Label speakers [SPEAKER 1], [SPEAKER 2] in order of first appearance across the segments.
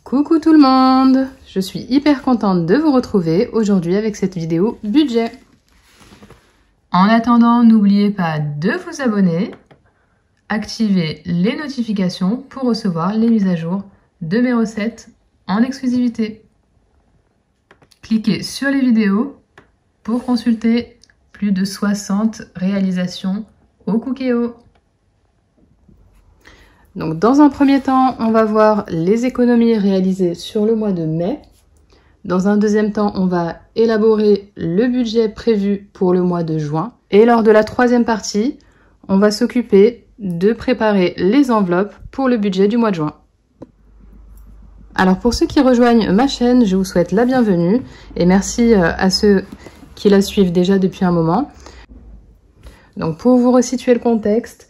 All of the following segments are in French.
[SPEAKER 1] Coucou tout le monde, je suis hyper contente de vous retrouver aujourd'hui avec cette vidéo budget. En attendant, n'oubliez pas de vous abonner, activer les notifications pour recevoir les mises à jour de mes recettes en exclusivité. Cliquez sur les vidéos pour consulter plus de 60 réalisations au Cookéo. Donc dans un premier temps, on va voir les économies réalisées sur le mois de mai. Dans un deuxième temps, on va élaborer le budget prévu pour le mois de juin. Et lors de la troisième partie, on va s'occuper de préparer les enveloppes pour le budget du mois de juin. Alors pour ceux qui rejoignent ma chaîne, je vous souhaite la bienvenue et merci à ceux qui la suivent déjà depuis un moment. Donc pour vous resituer le contexte,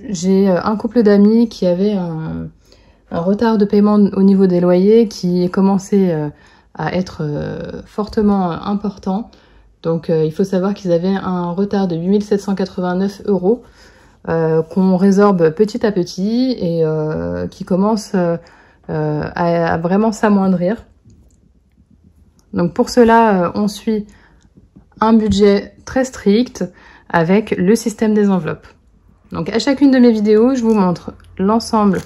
[SPEAKER 1] j'ai un couple d'amis qui avait un retard de paiement au niveau des loyers qui commençait à être fortement important. Donc il faut savoir qu'ils avaient un retard de 8 789 € qu'on résorbe petit à petit et qui commence à vraiment s'amoindrir. Donc pour cela, on suit un budget très strict avec le système des enveloppes. Donc à chacune de mes vidéos, je vous montre l'ensemble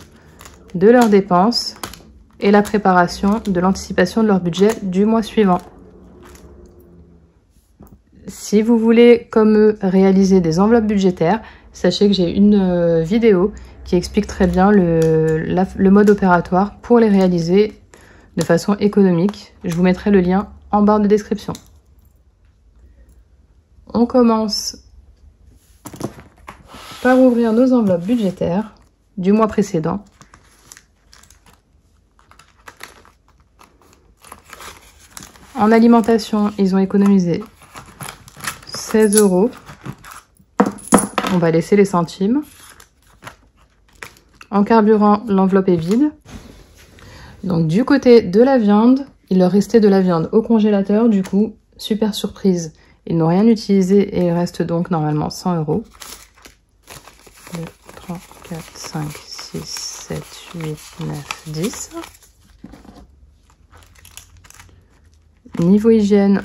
[SPEAKER 1] de leurs dépenses et la préparation de l'anticipation de leur budget du mois suivant. Si vous voulez, comme eux, réaliser des enveloppes budgétaires, sachez que j'ai une vidéo qui explique très bien le mode opératoire pour les réaliser de façon économique. Je vous mettrai le lien en barre de description. On commence par ouvrir nos enveloppes budgétaires du mois précédent. En alimentation, ils ont économisé 16 €. On va laisser les centimes. En carburant, l'enveloppe est vide. Donc du côté de la viande, il leur restait de la viande au congélateur. Du coup, super surprise, ils n'ont rien utilisé et il reste donc normalement 100 €. 2, 3, 4, 5, 6, 7, 8, 9, 10. Niveau hygiène,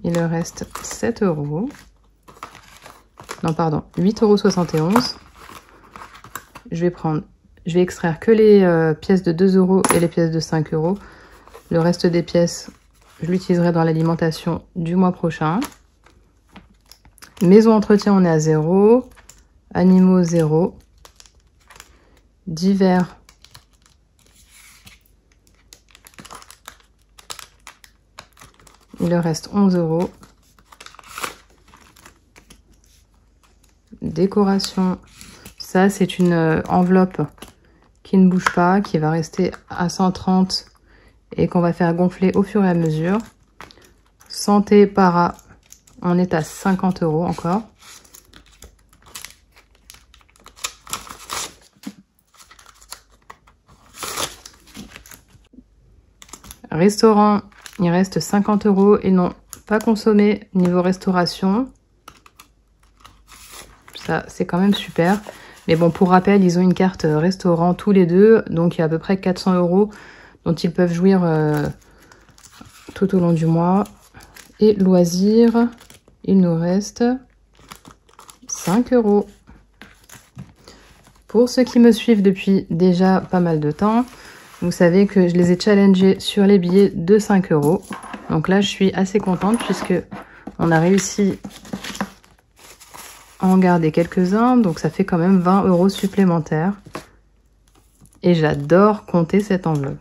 [SPEAKER 1] il leur reste 7 €. Non, pardon, 8,71 €. Je vais extraire que les pièces de 2 € et les pièces de 5 €. Le reste des pièces, je l'utiliserai dans l'alimentation du mois prochain. Maison entretien, on est à 0. Animaux, 0. Divers, il leur reste 11 €. Décoration, ça c'est une enveloppe qui ne bouge pas, qui va rester à 130 et qu'on va faire gonfler au fur et à mesure. Santé, para, on est à 50 € encore. Restaurant, il reste 50 € et non pas consommé niveau restauration. Ça, c'est quand même super. Mais bon, pour rappel, ils ont une carte restaurant tous les deux. Donc, il y a à peu près 400 € dont ils peuvent jouir tout au long du mois. Et loisirs, il nous reste 5 €. Pour ceux qui me suivent depuis déjà pas mal de temps, vous savez que je les ai challengés sur les billets de 5 €. Donc là, je suis assez contente puisque on a réussi à en garder quelques-uns. Donc ça fait quand même 20 € supplémentaires. Et j'adore compter cette enveloppe.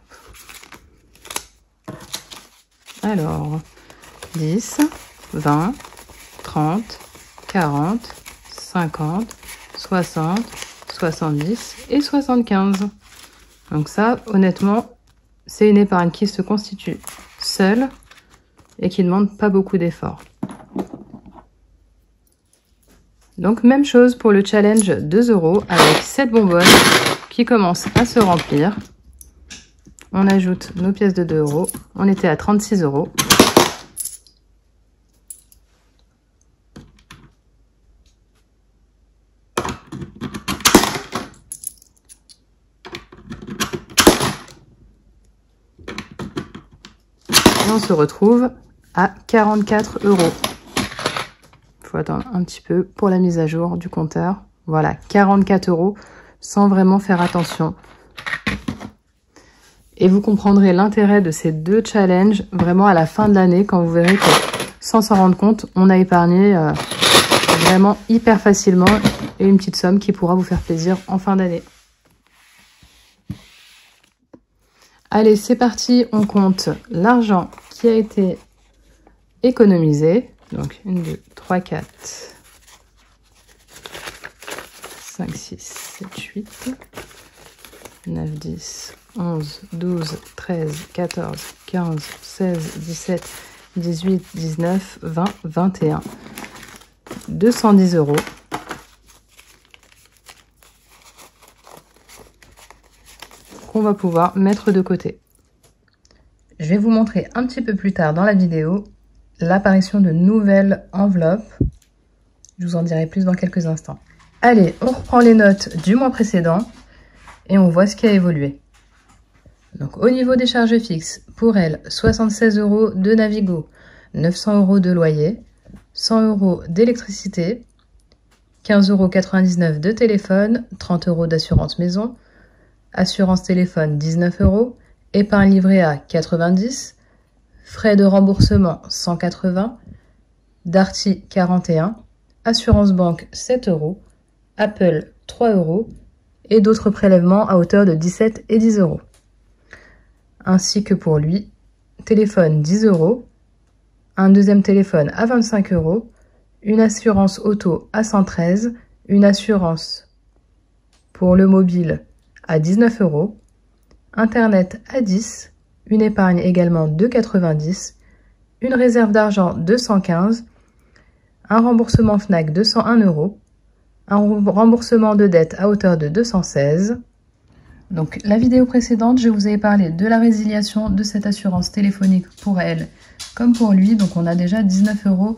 [SPEAKER 1] Alors, 10, 20, 30, 40, 50, 60, 70 et 75. Donc ça, honnêtement, c'est une épargne qui se constitue seule et qui ne demande pas beaucoup d'efforts. Donc même chose pour le challenge 2 € avec cette bonbonne qui commence à se remplir. On ajoute nos pièces de 2 €. On était à 36 €. Et on se retrouve à 44 €. Il faut attendre un petit peu pour la mise à jour du compteur. Voilà, 44 € sans vraiment faire attention. Et vous comprendrez l'intérêt de ces deux challenges vraiment à la fin de l'année, quand vous verrez que sans s'en rendre compte, on a épargné vraiment hyper facilement et une petite somme qui pourra vous faire plaisir en fin d'année. Allez, c'est parti, on compte l'argent qui a été économisé. Donc 1, 2, 3, 4, 5, 6, 7, 8, 9, 10, 11, 12, 13, 14, 15, 16, 17, 18, 19, 20, 21. 210 € qu'on va pouvoir mettre de côté. Je vais vous montrer un petit peu plus tard dans la vidéo l'apparition de nouvelles enveloppes. Je vous en dirai plus dans quelques instants. Allez, on reprend les notes du mois précédent et on voit ce qui a évolué. Donc au niveau des charges fixes, pour elle, 76 € de Navigo, 900 € de loyer, 100 € d'électricité, 15,99 € de téléphone, 30 € d'assurance maison, assurance téléphone 19 €, épargne livret A 90, frais de remboursement 180, Darty 41, assurance banque 7 €, Apple 3 € et d'autres prélèvements à hauteur de 17 et 10 €. Ainsi que pour lui, téléphone 10 €, un deuxième téléphone à 25 €, une assurance auto à 113, une assurance pour le mobile à 19 €, Internet à 10, une épargne également de 90, une réserve d'argent de 115, un remboursement Fnac de 101 €, un remboursement de dette à hauteur de 216. Donc la vidéo précédente, je vous ai parlé de la résiliation de cette assurance téléphonique pour elle comme pour lui. Donc on a déjà 19 €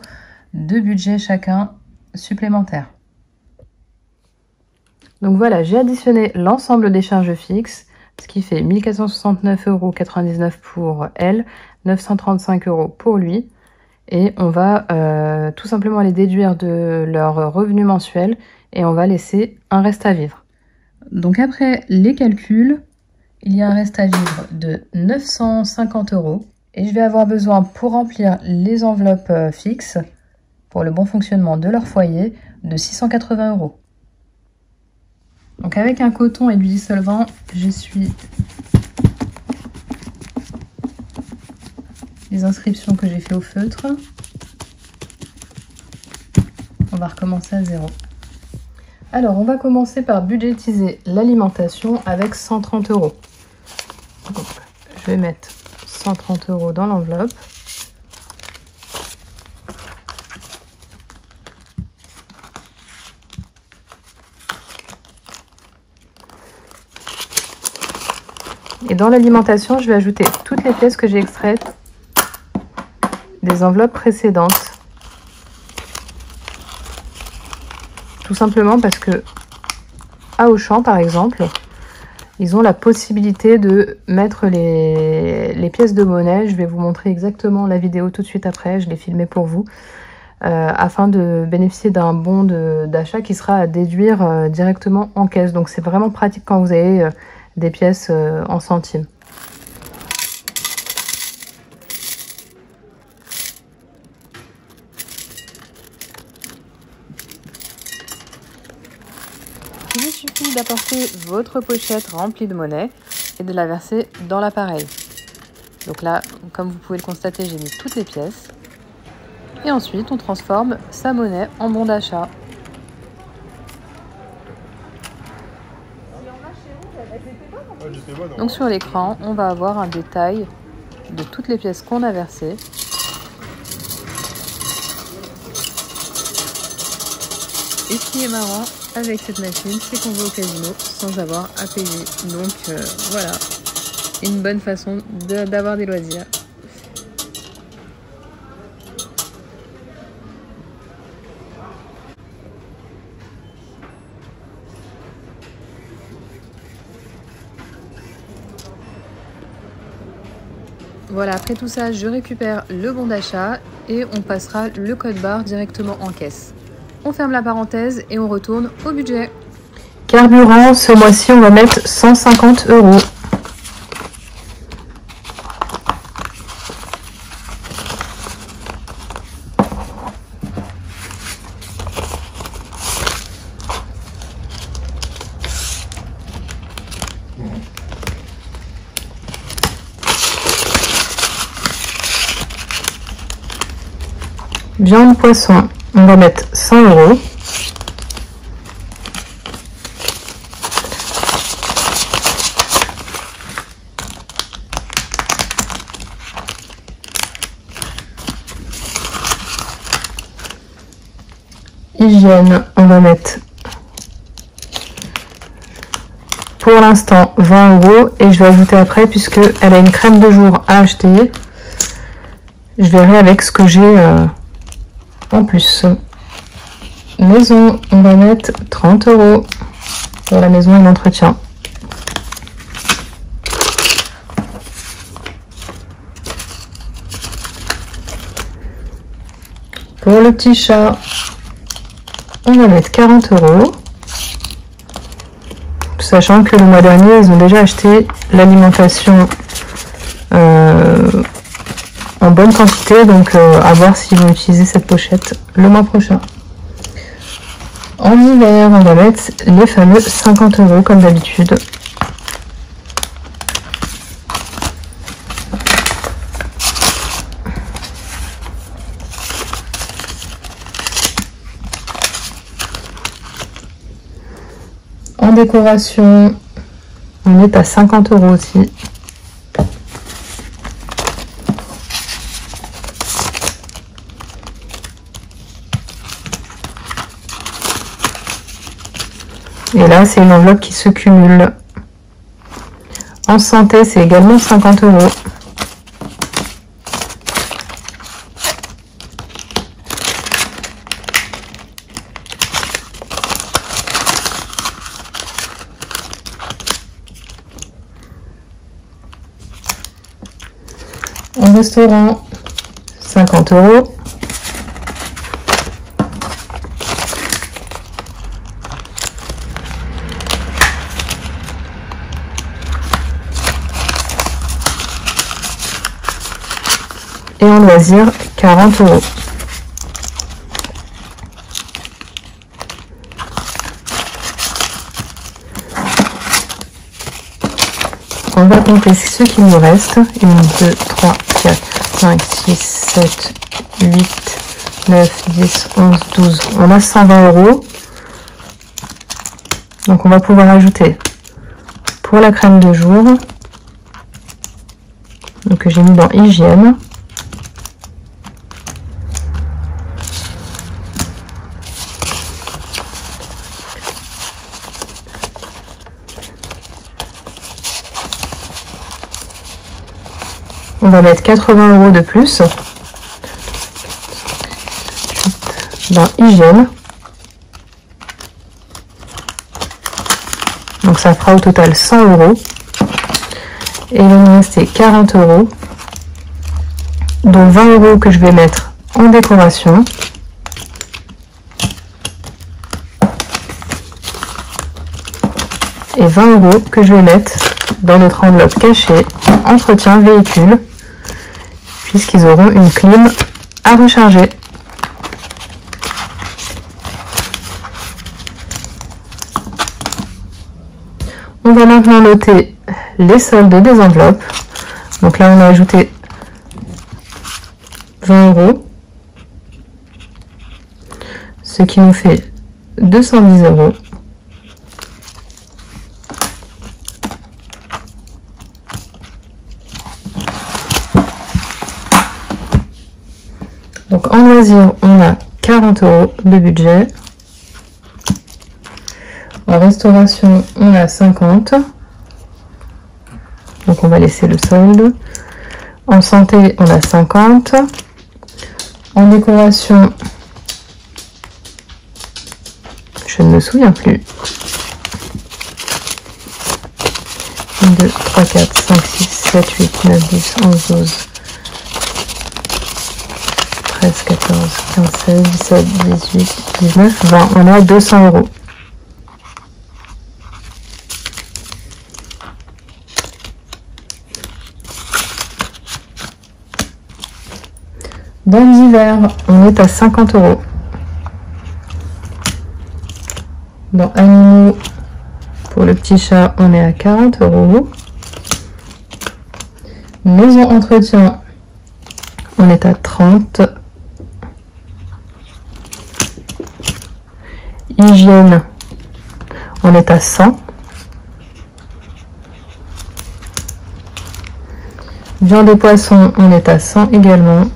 [SPEAKER 1] de budget chacun supplémentaire. Donc voilà, j'ai additionné l'ensemble des charges fixes, ce qui fait 1469,99 € pour elle, 935 € pour lui. Et on va tout simplement les déduire de leur revenu mensuel et on va laisser un reste à vivre. Donc après les calculs, il y a un reste à vivre de 950 € et je vais avoir besoin pour remplir les enveloppes fixes pour le bon fonctionnement de leur foyer de 680 €. Donc avec un coton et du dissolvant, j'essuie les inscriptions que j'ai fait au feutre. On va recommencer à zéro. Alors, on va commencer par budgétiser l'alimentation avec 130 €. Donc, je vais mettre 130 € dans l'enveloppe. Et dans l'alimentation, je vais ajouter toutes les pièces que j'ai extraites des enveloppes précédentes. Tout simplement parce que à Auchan, par exemple, ils ont la possibilité de mettre les pièces de monnaie. Je vais vous montrer exactement la vidéo tout de suite après. Je l'ai filmé pour vous. Afin de bénéficier d'un bon d'achat qui sera à déduire directement en caisse. Donc c'est vraiment pratique quand vous avez des pièces en centimes. Il vous suffit d'apporter votre pochette remplie de monnaie et de la verser dans l'appareil. Donc là, comme vous pouvez le constater, j'ai mis toutes les pièces. Et ensuite, on transforme sa monnaie en bon d'achat. Donc sur l'écran, on va avoir un détail de toutes les pièces qu'on a versées. Et ce qui est marrant avec cette machine, c'est qu'on va au casino sans avoir à payer. Donc voilà, une bonne façon d'avoir des loisirs. Voilà, après tout ça, je récupère le bon d'achat et on passera le code barre directement en caisse. On ferme la parenthèse et on retourne au budget.
[SPEAKER 2] Carburant, ce mois-ci, on va mettre 150 €. Viande, poisson, on va mettre 100 €. Hygiène, on va mettre pour l'instant 20 € et je vais ajouter après puisque elle a une crème de jour à acheter. Je verrai avec ce que j'ai en plus. Maison, on va mettre 30 € pour la maison et l'entretien. Pour le petit chat, on va mettre 40 €. Sachant que le mois dernier, ils ont déjà acheté l'alimentation en bonne quantité, donc à voir s'ils vont utiliser cette pochette le mois prochain. En hiver, on va mettre les fameux 50 € comme d'habitude. En décoration, on est à 50 € aussi. Et là, c'est une enveloppe qui se cumule. En santé, c'est également 50 €. En restaurant, 50 €. Et en loisir, 40 €. On va compter ce qu'il nous reste. 1, 2, 3, 4, 5, 6, 7, 8, 9, 10, 11, 12. On a 120 €. Donc on va pouvoir ajouter pour la crème de jour, donc que j'ai mis dans hygiène. On va mettre 80 € de plus dans hygiène. Donc ça fera au total 100 €. Et il va nous rester 40 €, dont 20 € que je vais mettre en décoration. Et 20 € que je vais mettre dans notre enveloppe cachée entretien véhicule, puisqu'ils auront une clim à recharger. On va maintenant noter les soldes des enveloppes. Donc là, on a ajouté 20 €, ce qui nous fait 210 €. Donc en loisir, on a 40 € de budget. En restauration, on a 50. Donc on va laisser le solde. En santé, on a 50. En décoration, je ne me souviens plus. 1, 2, 3, 4, 5, 6, 7, 8, 9, 10, 11, 12, 13, 14, 15, 16, 17, 18, 19, 20. On est à 200 €. Dans l'hiver, on est à 50 €. Dans animaux, pour le petit chat, on est à 40 €. Maison entretien, on est à 30. Hygiène, on est à 100. Viande et poisson, on est à 100 également.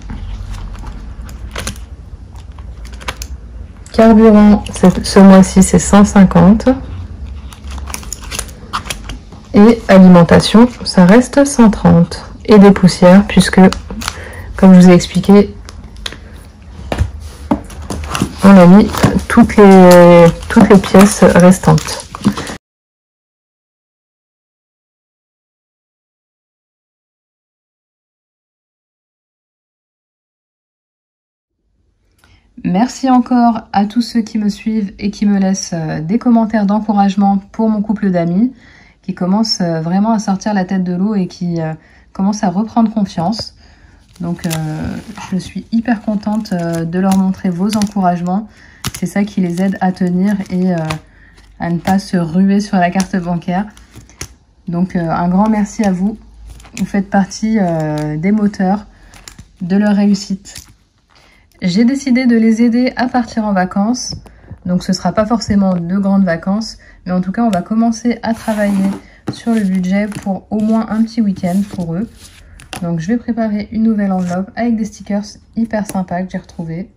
[SPEAKER 2] Carburant, ce mois-ci, c'est 150. Et alimentation, ça reste 130. Et des poussières, puisque, comme je vous ai expliqué, on a mis toutes les pièces restantes.
[SPEAKER 1] Merci encore à tous ceux qui me suivent et qui me laissent des commentaires d'encouragement pour mon couple d'amis qui commence vraiment à sortir la tête de l'eau et qui commence à reprendre confiance. Donc je suis hyper contente de leur montrer vos encouragements. C'est ça qui les aide à tenir et à ne pas se ruer sur la carte bancaire. Donc un grand merci à vous. Vous faites partie des moteurs de leur réussite. J'ai décidé de les aider à partir en vacances, donc ce ne sera pas forcément de grandes vacances, mais en tout cas on va commencer à travailler sur le budget pour au moins un petit week-end pour eux. Donc je vais préparer une nouvelle enveloppe avec des stickers hyper sympas que j'ai retrouvés.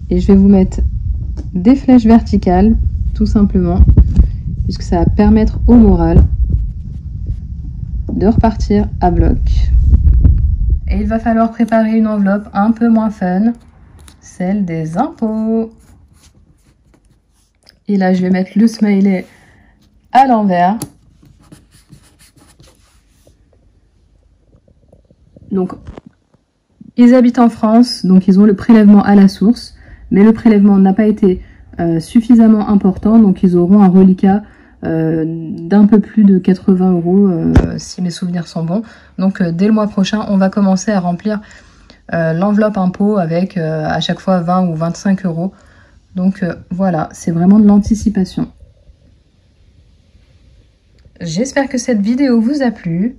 [SPEAKER 1] Et je vais vous mettre des flèches verticales, tout simplement, puisque ça va permettre au moral de repartir à bloc. Et il va falloir préparer une enveloppe un peu moins fun, celle des impôts. Et là, je vais mettre le smiley à l'envers. Donc, ils habitent en France, donc ils ont le prélèvement à la source, mais le prélèvement n'a pas été suffisamment important, donc ils auront un reliquat d'un peu plus de 80 € si mes souvenirs sont bons. Donc dès le mois prochain, on va commencer à remplir l'enveloppe impôt avec à chaque fois 20 ou 25 €. Donc voilà, c'est vraiment de l'anticipation. J'espère que cette vidéo vous a plu.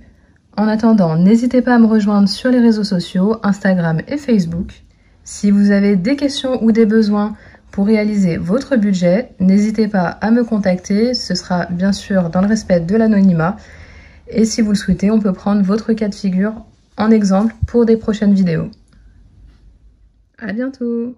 [SPEAKER 1] En attendant, n'hésitez pas à me rejoindre sur les réseaux sociaux, Instagram et Facebook. Si vous avez des questions ou des besoins pour réaliser votre budget, n'hésitez pas à me contacter, ce sera bien sûr dans le respect de l'anonymat. Et si vous le souhaitez, on peut prendre votre cas de figure en exemple pour des prochaines vidéos. À bientôt!